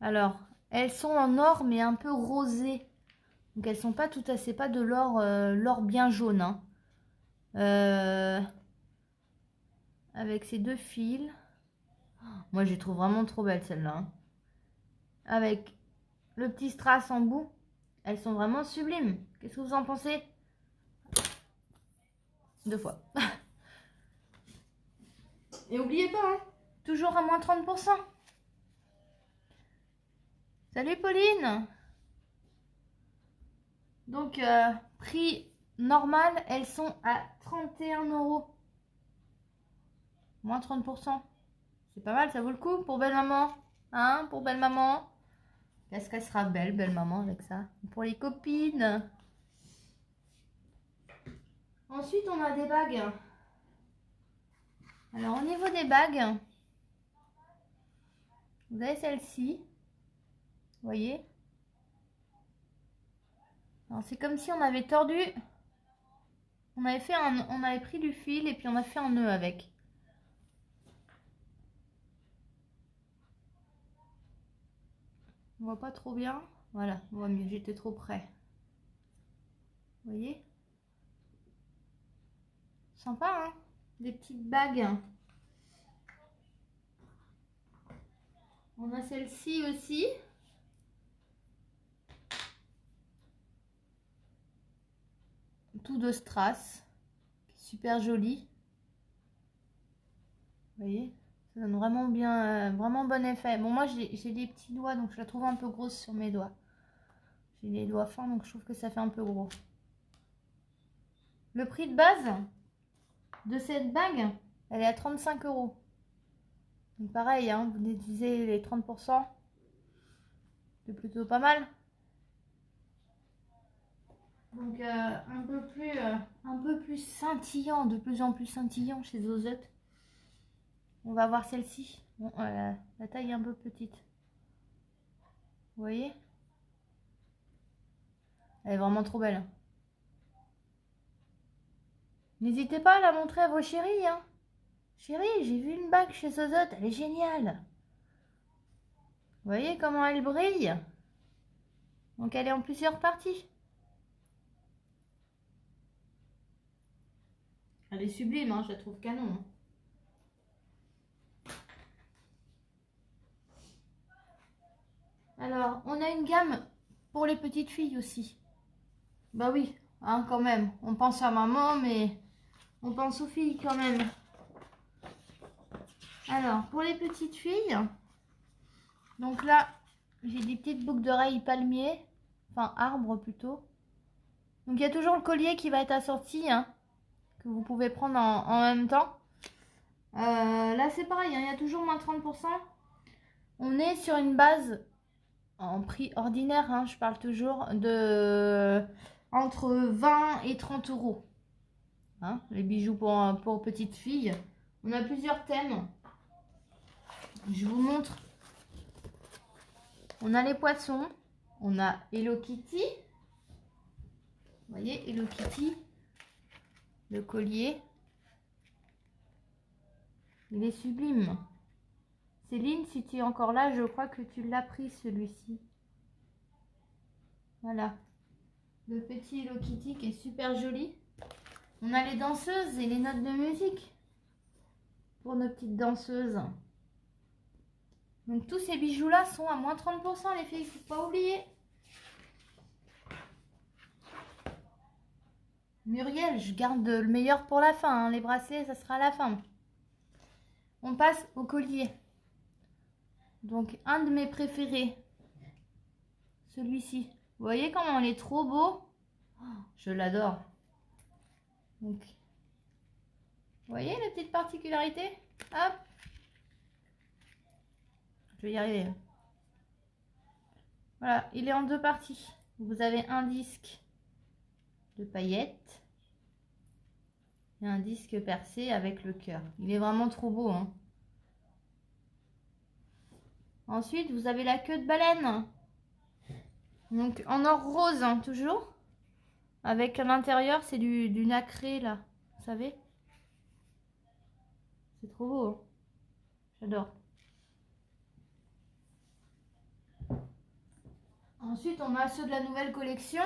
Alors, elles sont en or, mais un peu rosé. Donc, elles sont pas tout à... C'est pas de l'or l'or bien jaune, hein. Avec ces deux fils. Moi, je les trouve vraiment trop belles, celles-là, hein. Avec le petit strass en bout. Elles sont vraiment sublimes. Qu'est-ce que vous en pensez? 2 fois. Et n'oubliez pas, hein, toujours à moins 30%. Salut Pauline. Donc, prix normal, elles sont à 31 €. Moins 30%. C'est pas mal, ça vaut le coup pour belle maman. Hein, pour belle maman. Est-ce qu'elle sera belle, belle maman, avec ça? Pour les copines. Ensuite, on a des bagues. Alors, au niveau des bagues, vous avez celle-ci. Vous voyez? C'est comme si on avait tordu. On avait pris du fil et puis on a fait un nœud avec. On voit pas trop bien. Voilà, on voit mieux. J'étais trop près. Vous voyez? Sympa, hein? Des petites bagues. On a celle-ci aussi. Tout de strass. Super joli. Vous voyez? Ça donne vraiment bien, vraiment bon effet. Bon, moi j'ai des petits doigts, donc je la trouve un peu grosse sur mes doigts. J'ai des doigts fins, donc je trouve que ça fait un peu gros. Le prix de base de cette bague, elle est à 35 €. Donc pareil, hein, vous déduisez les 30%. C'est plutôt pas mal. Donc un peu plus scintillant, de plus en plus scintillant chez Zozet. On va voir celle-ci. Bon, la taille est un peu petite. Vous voyez? Elle est vraiment trop belle. N'hésitez pas à la montrer à vos chéris, hein. Chérie, j'ai vu une bague chez Zozet, elle est géniale. Vous voyez comment elle brille? Donc elle est en plusieurs parties. Elle est sublime, hein, je la trouve canon, hein. Alors, on a une gamme pour les petites filles aussi. Bah oui, hein, quand même. On pense à maman, mais on pense aux filles quand même. Alors, pour les petites filles, donc là, j'ai des petites boucles d'oreilles palmiers, enfin arbre plutôt. Donc il y a toujours le collier qui va être assorti, hein, que vous pouvez prendre en même temps. Là c'est pareil, hein, il y a toujours moins 30%. On est sur une base en prix ordinaire, hein, je parle toujours de entre 20 et 30 €. Hein, les bijoux pour petites filles. On a plusieurs thèmes. Je vous montre. On a les poissons. On a Hello Kitty. Vous voyez, Hello Kitty. Le collier. Il est sublime. Céline, si tu es encore là, je crois que tu l'as pris celui-ci. Voilà. Le petit Hello Kitty qui est super joli. On a les danseuses et les notes de musique pour nos petites danseuses. Donc tous ces bijoux-là sont à moins 30% les filles, il ne faut pas oublier. Muriel, je garde le meilleur pour la fin, hein. Les bracelets, ça sera à la fin. On passe au collier. Donc un de mes préférés, celui-ci. Vous voyez comment il est trop beau? Je l'adore. Donc, vous voyez la petite particularité? Hop. Je vais y arriver. Voilà, il est en deux parties. Vous avez un disque de paillettes et un disque percé avec le cœur. Il est vraiment trop beau, hein. Ensuite, vous avez la queue de baleine. Donc en or rose, hein, toujours. Avec à l'intérieur, c'est du nacré, là. Vous savez? C'est trop beau, hein. J'adore. Ensuite, on a ceux de la nouvelle collection.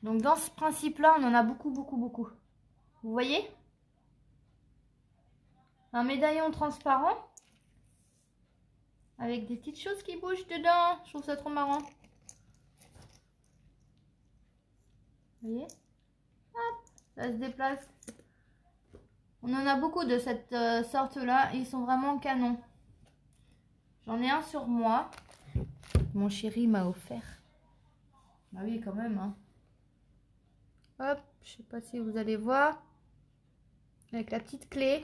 Donc dans ce principe-là, on en a beaucoup, beaucoup, beaucoup. Vous voyez? Un médaillon transparent. Avec des petites choses qui bougent dedans. Je trouve ça trop marrant. Vous voyez? Hop, ça se déplace. On en a beaucoup de cette sorte-là. Ils sont vraiment canons. J'en ai un sur moi. Mon chéri m'a offert. Bah oui, quand même, hein. Hop, je sais pas si vous allez voir. Avec la petite clé.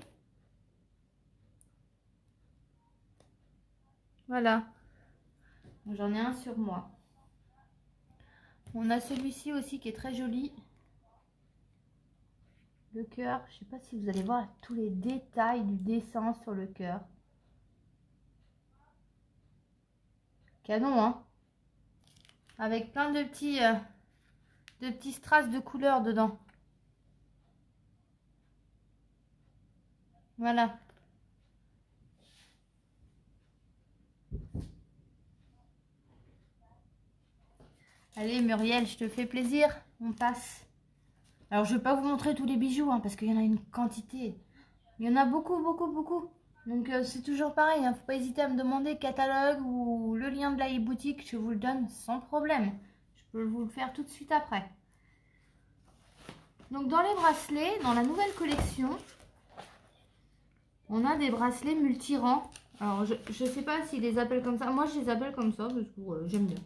Voilà. J'en ai un sur moi. On a celui-ci aussi qui est très joli. Le cœur. Je sais pas si vous allez voir tous les détails du dessin sur le cœur. Canon, hein. Avec plein de petits strass de couleurs dedans. Voilà. Allez Muriel, je te fais plaisir. On passe. Alors je vais pas vous montrer tous les bijoux, hein, parce qu'il y en a une quantité. Il y en a beaucoup, beaucoup, beaucoup. Donc c'est toujours pareil, hein. Faut pas hésiter à me demander catalogue ou le lien de la e-boutique. Je vous le donne sans problème. Je peux vous le faire tout de suite après. Donc dans les bracelets, dans la nouvelle collection, on a des bracelets multirang. Alors je sais pas s'ils les appellent comme ça. Moi je les appelle comme ça parce que j'aime bien.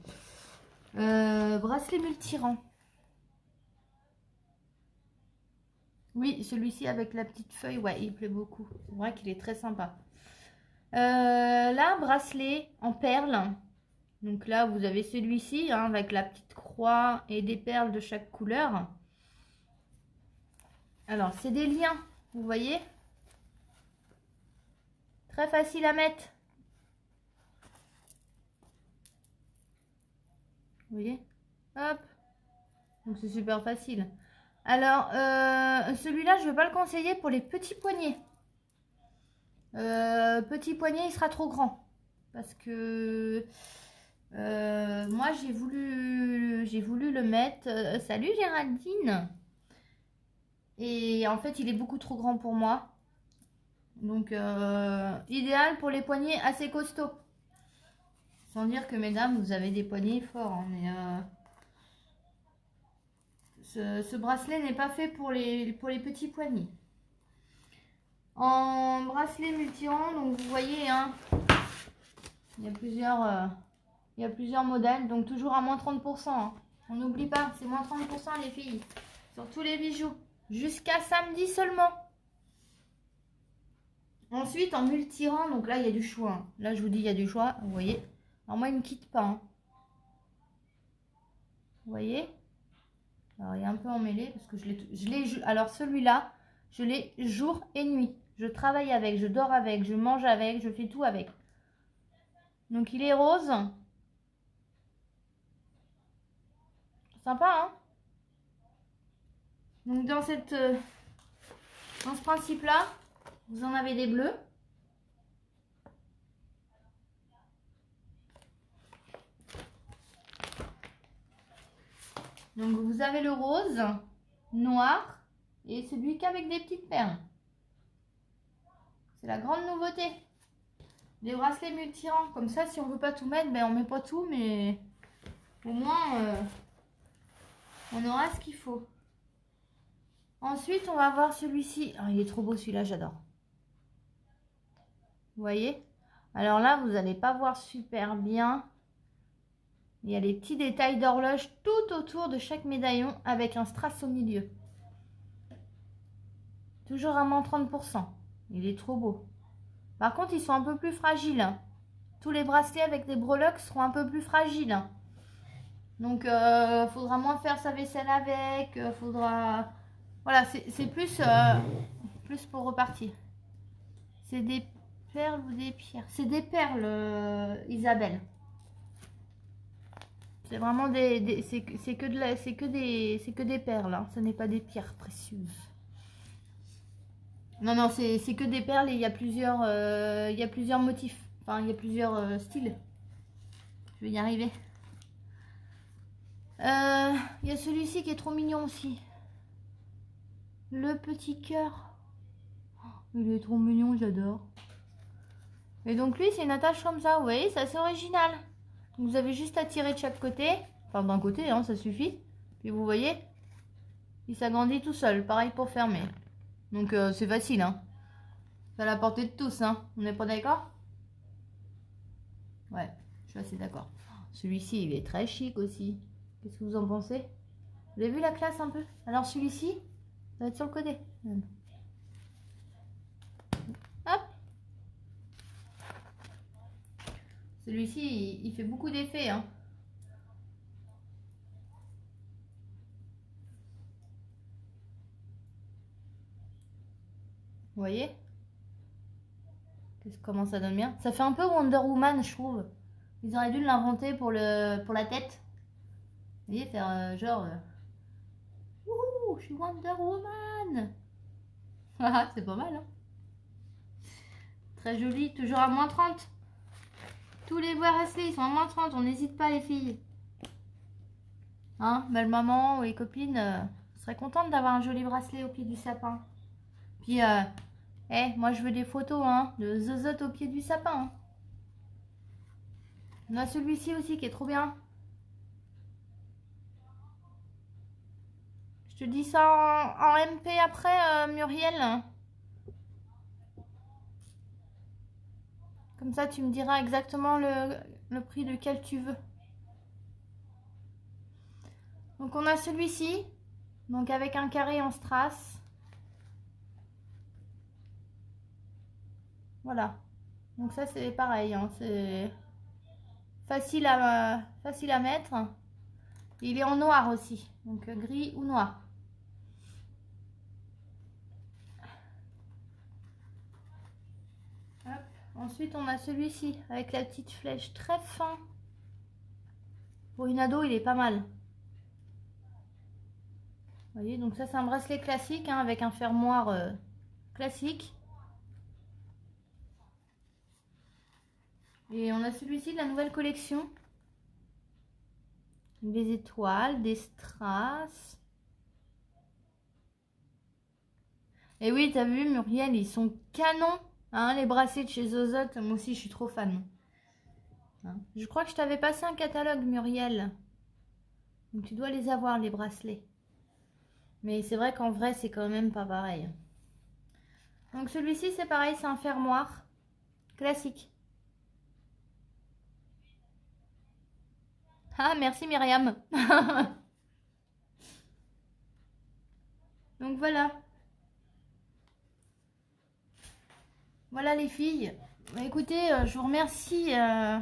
Bracelet multirang. Oui, celui-ci avec la petite feuille, ouais, il plaît beaucoup. C'est vrai qu'il est très sympa. Là, bracelet en perles. Donc là, vous avez celui-ci, hein, avec la petite croix et des perles de chaque couleur. Alors, c'est des liens, vous voyez? Très facile à mettre. Vous voyez? Hop. Donc, c'est super facile. Alors, celui-là, je ne vais pas le conseiller pour les petits poignets. Petit poignet, il sera trop grand. Parce que moi, j'ai voulu le mettre. Salut Géraldine. Et en fait, il est beaucoup trop grand pour moi. Donc, idéal pour les poignets assez costauds. Sans dire que, mesdames, vous avez des poignets forts. Hein, mais ce bracelet n'est pas fait pour les petits poignets. En bracelet multirang, donc vous voyez, hein, il y a plusieurs modèles. Donc, toujours à moins 30%. Hein. On n'oublie pas, c'est moins 30% les filles. Sur tous les bijoux. Jusqu'à samedi seulement. Ensuite, en multirang, donc là, il y a du choix. Hein. Là, je vous dis, il y a du choix. Vous voyez. Alors, moi, il ne me quitte pas. Hein. Vous voyez. Alors, il est un peu emmêlé parce que je l'ai. Alors, celui-là, je l'ai jour et nuit. Je travaille avec, je dors avec, je mange avec, je fais tout avec. Donc, il est rose. Sympa, hein. Donc, dans ce principe-là, vous en avez des bleus. Donc, vous avez le rose, noir et celui qu'avec des petites perles. C'est la grande nouveauté. Les bracelets multirang. Comme ça, si on veut pas tout mettre, ben on met pas tout, mais au moins, on aura ce qu'il faut. Ensuite, on va voir celui-ci. Oh, il est trop beau celui-là, j'adore. Vous voyez? Alors là, vous n'allez pas voir super bien. Il y a les petits détails d'horloge tout autour de chaque médaillon avec un strass au milieu. Toujours à moins 30%. Il est trop beau. Par contre, ils sont un peu plus fragiles. Hein. tous les bracelets avec des breloques seront un peu plus fragiles, hein. Donc, faudra moins faire sa vaisselle avec. Faudra... Voilà, c'est plus, plus pour repartir. C'est des perles ou des pierres? C'est des perles, Isabelle. C'est vraiment c'est que de la, c'est que des perles, hein. Ce n'est pas des pierres précieuses. Non, non, c'est que des perles et il y a plusieurs motifs. Enfin, il y a plusieurs styles. Je vais y arriver. Il y a celui-ci qui est trop mignon aussi. Le petit cœur. Il est trop mignon, j'adore. Et donc lui, c'est une attache comme ça, vous voyez, c'est assez original. Vous avez juste à tirer de chaque côté. Enfin, d'un côté, hein, ça suffit. Puis vous voyez, il s'agrandit tout seul. Pareil pour fermer. Donc c'est facile, hein. C'est à la portée de tous, hein. On n'est pas d'accord? Ouais, je suis assez d'accord. Celui-ci, il est très chic aussi. Qu'est-ce que vous en pensez? Vous avez vu la classe un peu? Alors celui-ci, ça va être sur le côté. Hop. Celui-ci, il fait beaucoup d'effets, hein. Vous voyez? Comment ça donne bien? Ça fait un peu Wonder Woman, je trouve. Ils auraient dû l'inventer pour la tête. Vous voyez, faire genre... Wouhou, je suis Wonder Woman. Ah, c'est pas mal, hein. Très joli, toujours à moins 30. Tous les bracelets, ils sont à moins 30. On n'hésite pas, les filles. Hein, belle maman ou les copines seraient contentes d'avoir un joli bracelet au pied du sapin. Puis, moi je veux des photos, hein, de zozote au pied du sapin, hein. On a celui-ci aussi qui est trop bien. Je te dis ça en MP après, Muriel. Comme ça, tu me diras exactement le prix duquel tu veux. Donc, on a celui-ci. Donc, avec un carré en strass. Voilà. Donc, ça, c'est pareil, hein. C'est facile à mettre. Il est en noir aussi. Donc, gris ou noir. Hop. Ensuite, on a celui-ci avec la petite flèche très fin. Pour une ado, il est pas mal. Vous voyez, donc ça, c'est un bracelet classique, hein, avec un fermoir classique. Et on a celui-ci de la nouvelle collection. Des étoiles, des strass. Et oui, t'as vu, Muriel, ils sont canons, hein, les bracelets de chez Zozote. Moi aussi, je suis trop fan. Hein. Je crois que je t'avais passé un catalogue, Muriel. Donc tu dois les avoir, les bracelets. Mais c'est vrai qu'en vrai, c'est quand même pas pareil. Donc celui-ci, c'est pareil, c'est un fermoir classique. Ah, merci Myriam. Donc voilà. Voilà les filles. Bah, écoutez, je vous remercie à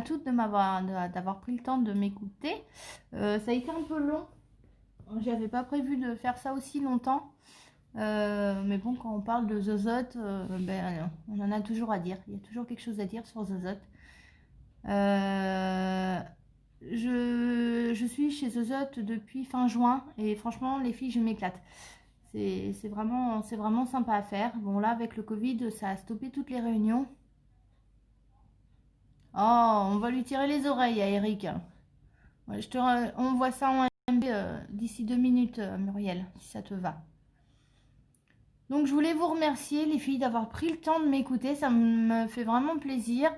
toutes d'avoir pris le temps de m'écouter. Ça a été un peu long. J'avais pas prévu de faire ça aussi longtemps. Mais bon, quand on parle de Zozote, on en a toujours à dire. Il y a toujours quelque chose à dire sur Zozote. Je suis chez Zozote depuis fin juin et franchement, les filles, je m'éclate. C'est vraiment sympa à faire. Bon, là, avec le Covid, ça a stoppé toutes les réunions. Oh, on va lui tirer les oreilles à Eric. Ouais, on voit ça en MB d'ici 2 minutes, Muriel, si ça te va. Donc, je voulais vous remercier, les filles, d'avoir pris le temps de m'écouter. Ça me fait vraiment plaisir.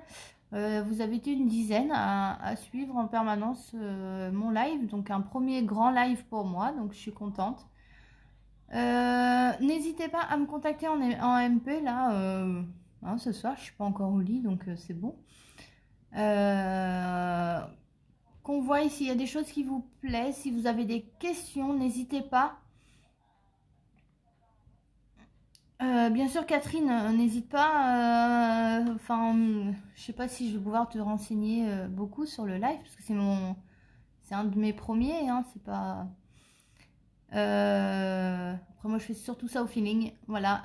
Vous avez été une dizaine à suivre en permanence mon live. Donc, un premier grand live pour moi. Donc, je suis contente. N'hésitez pas à me contacter en MP là. Hein, ce soir, je suis pas encore au lit, donc c'est bon. Qu'on voit s'il y a des choses qui vous plaisent. Si vous avez des questions, n'hésitez pas. Bien sûr, Catherine, n'hésite pas. Enfin, je sais pas si je vais pouvoir te renseigner beaucoup sur le live parce que c'est un de mes premiers. Hein, c'est pas. Après, moi, je fais surtout ça au feeling. Voilà.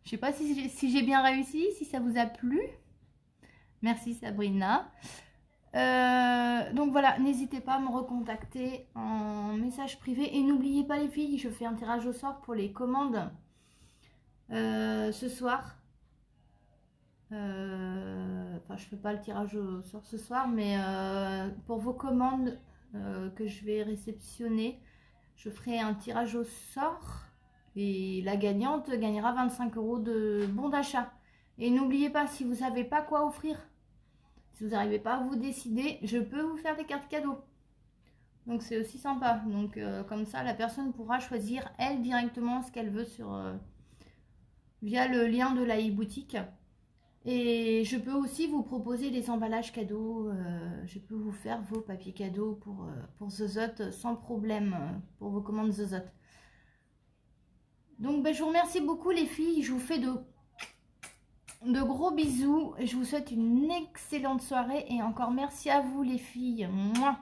Je sais pas si j'ai bien réussi, si ça vous a plu. Merci Sabrina. Donc voilà, n'hésitez pas à me recontacter en message privé. Et n'oubliez pas les filles, je fais un tirage au sort pour les commandes ce soir. Enfin, je fais pas le tirage au sort ce soir, mais pour vos commandes que je vais réceptionner, je ferai un tirage au sort. Et la gagnante gagnera 25 € de bon d'achat. Et n'oubliez pas, si vous ne savez pas quoi offrir, si vous n'arrivez pas à vous décider, je peux vous faire des cartes cadeaux. Donc c'est aussi sympa. Donc comme ça, la personne pourra choisir elle directement ce qu'elle veut via le lien de la e-boutique. Et je peux aussi vous proposer des emballages cadeaux. Je peux vous faire vos papiers cadeaux pour Zozot sans problème pour vos commandes Zozot. Donc je vous remercie beaucoup les filles. Je vous fais de gros bisous. Je vous souhaite une excellente soirée et encore merci à vous les filles. Mouah.